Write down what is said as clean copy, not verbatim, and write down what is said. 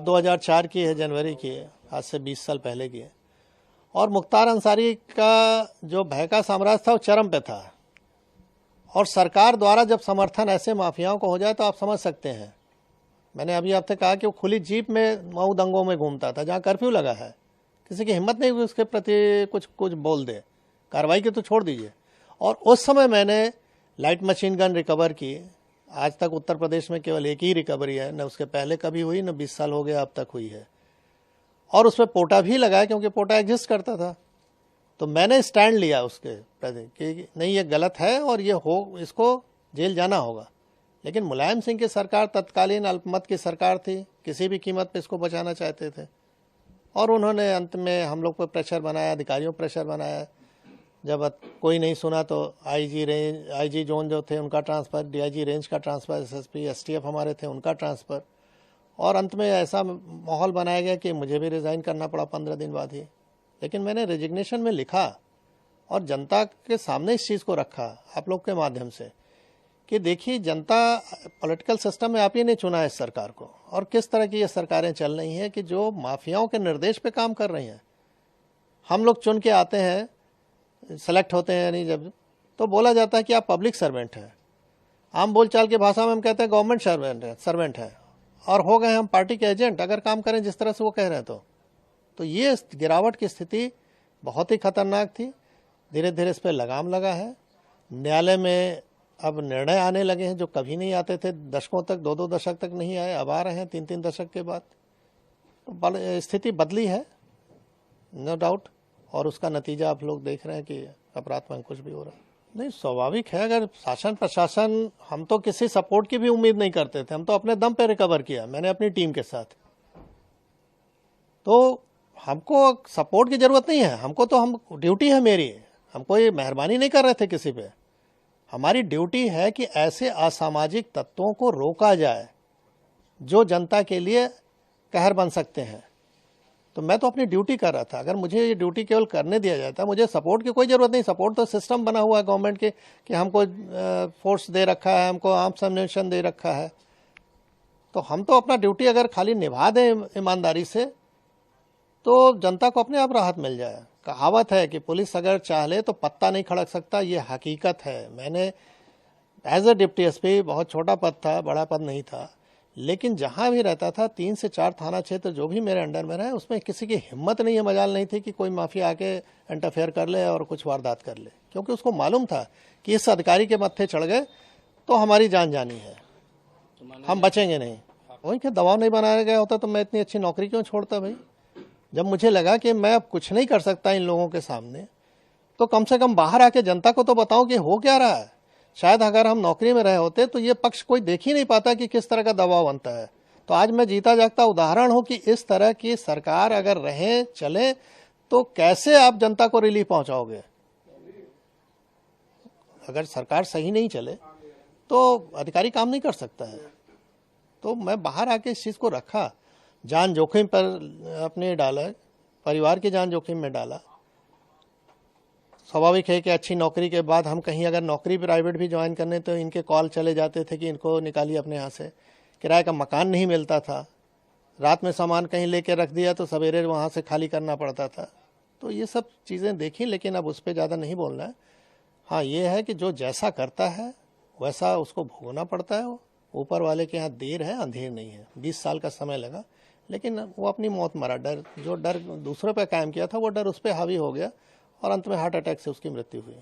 2004 की है, जनवरी की है, आज से 20 साल पहले की है। और मुख्तार अंसारी का जो भय का साम्राज्य था वो चरम पे था, और सरकार द्वारा जब समर्थन ऐसे माफियाओं को हो जाए तो आप समझ सकते हैं। मैंने अभी आपसे कहा कि वो खुली जीप में मऊ दंगों में घूमता था, जहाँ कर्फ्यू लगा है, किसी की हिम्मत नहीं हुई उसके प्रति कुछ बोल दे, कार्रवाई की तो छोड़ दीजिए। और उस समय मैंने लाइट मशीन गन रिकवर की। आज तक उत्तर प्रदेश में केवल एक ही रिकवरी है, न उसके पहले कभी हुई, न 20 साल हो गया अब तक हुई है। और उसमें पोटा भी लगाया, क्योंकि पोटा एग्जिस्ट करता था। तो मैंने स्टैंड लिया उसके प्रति कि नहीं, ये गलत है और ये इसको जेल जाना होगा। लेकिन मुलायम सिंह की सरकार तत्कालीन अल्पमत की सरकार थी, किसी भी कीमत पे इसको बचाना चाहते थे, और उन्होंने अंत में हम लोग पर प्रेशर बनाया, अधिकारियों पर प्रेशर बनाया। जब कोई नहीं सुना तो आईजी जोन जो थे उनका ट्रांसफ़र, डीआईजी रेंज का ट्रांसफ़र, एसएसपी एसटीएफ हमारे थे उनका ट्रांसफ़र, और अंत में ऐसा माहौल बनाया गया कि मुझे भी रिज़ाइन करना पड़ा 15 दिन बाद ही। लेकिन मैंने रेजिग्नेशन में लिखा और जनता के सामने इस चीज़ को रखा आप लोग के माध्यम से कि देखिए, जनता पॉलिटिकल सिस्टम में आप ही ने चुना है इस सरकार को, और किस तरह की ये सरकारें चल रही हैं कि जो माफियाओं के निर्देश पे काम कर रही हैं। हम लोग चुन के आते हैं, सेलेक्ट होते हैं, यानी जब तो बोला जाता है कि आप पब्लिक सर्वेंट हैं। आम बोलचाल की भाषा में हम कहते हैं गवर्नमेंट सर्वेंट है, और हो गए हम पार्टी के एजेंट अगर काम करें जिस तरह से वो कह रहे हैं। तो ये गिरावट की स्थिति बहुत ही खतरनाक थी। धीरे धीरे इस पर लगाम लगा है। न्यायालय में अब निर्णय आने लगे हैं जो कभी नहीं आते थे, दशकों तक, 2-2 दशक तक नहीं आए, अब आ रहे हैं 3-3 दशक के बाद। तो स्थिति बदली है, नो डाउट, और उसका नतीजा आप लोग देख रहे हैं कि अपराध में कुछ भी हो रहा है। नहीं, स्वाभाविक है। अगर शासन प्रशासन, हम तो किसी सपोर्ट की भी उम्मीद नहीं करते थे, हम तो अपने दम पे रिकवर किया, मैंने अपनी टीम के साथ। तो हमको सपोर्ट की जरूरत नहीं है, हमको तो हम ड्यूटी है मेरी, हमको ये मेहरबानी नहीं कर रहे थे किसी पे। हमारी ड्यूटी है कि ऐसे असामाजिक तत्वों को रोका जाए जो जनता के लिए कहर बन सकते हैं। तो मैं तो अपनी ड्यूटी कर रहा था। अगर मुझे ये ड्यूटी केवल करने दिया जाता, मुझे सपोर्ट की कोई ज़रूरत नहीं। सपोर्ट तो सिस्टम बना हुआ है गवर्नमेंट के कि हमको फोर्स दे रखा है, हमको आर्म्स एम्युनिशन दे रखा है। तो हम तो अपना ड्यूटी अगर खाली निभा दें ईमानदारी से तो जनता को अपने आप राहत मिल जाए। कहावत है कि पुलिस अगर चाह ले तो पत्ता नहीं खड़क सकता, ये हकीकत है। मैंने एज ए डिप्टी एसपी, बहुत छोटा पद था, बड़ा पद नहीं था, लेकिन जहां भी रहता था 3 से 4 थाना क्षेत्र जो भी मेरे अंडर में रहे, उसमें किसी की हिम्मत नहीं है, मजाल नहीं थी कि कोई माफिया आके इंटरफेयर कर ले और कुछ वारदात कर ले, क्योंकि उसको मालूम था कि इस अधिकारी के मत्थे चढ़ गए तो हमारी जान जानी है, हम बचेंगे नहीं। वही कि दबाव नहीं बनाया गया होता तो मैं इतनी अच्छी नौकरी क्यों छोड़ता भाई। जब मुझे लगा कि मैं अब कुछ नहीं कर सकता इन लोगों के सामने, तो कम से कम बाहर आके जनता को तो बताऊं कि हो क्या रहा है। शायद अगर हम नौकरी में रहे होते तो ये पक्ष कोई देख ही नहीं पाता कि किस तरह का दबाव बनता है। तो आज मैं जीता जागता उदाहरण हूं कि इस तरह की सरकार अगर रहे चले तो कैसे आप जनता को रिलीफ पहुंचाओगे। अगर सरकार सही नहीं चले तो अधिकारी काम नहीं कर सकता है। तो मैं बाहर आके इस चीज को रखा, जान जोखिम पर अपने डाला, परिवार की जान जोखिम में डाला। स्वाभाविक है कि अच्छी नौकरी के बाद हम कहीं अगर नौकरी प्राइवेट भी ज्वाइन करने तो इनके कॉल चले जाते थे कि इनको निकालिए अपने यहाँ से। किराए का मकान नहीं मिलता था, रात में सामान कहीं लेके रख दिया तो सवेरे वहाँ से खाली करना पड़ता था। तो ये सब चीज़ें देखी, लेकिन अब उस पर ज़्यादा नहीं बोलना है। हाँ, ये है कि जो जैसा करता है वैसा उसको भोगना पड़ता है। ऊपर वाले के यहाँ देर है अंधेर नहीं है। 20 साल का समय लगा, लेकिन वो अपनी मौत मरा। जो डर दूसरों पे कायम किया था वो डर उस पर हावी हो गया और अंत में हार्ट अटैक से उसकी मृत्यु हुई।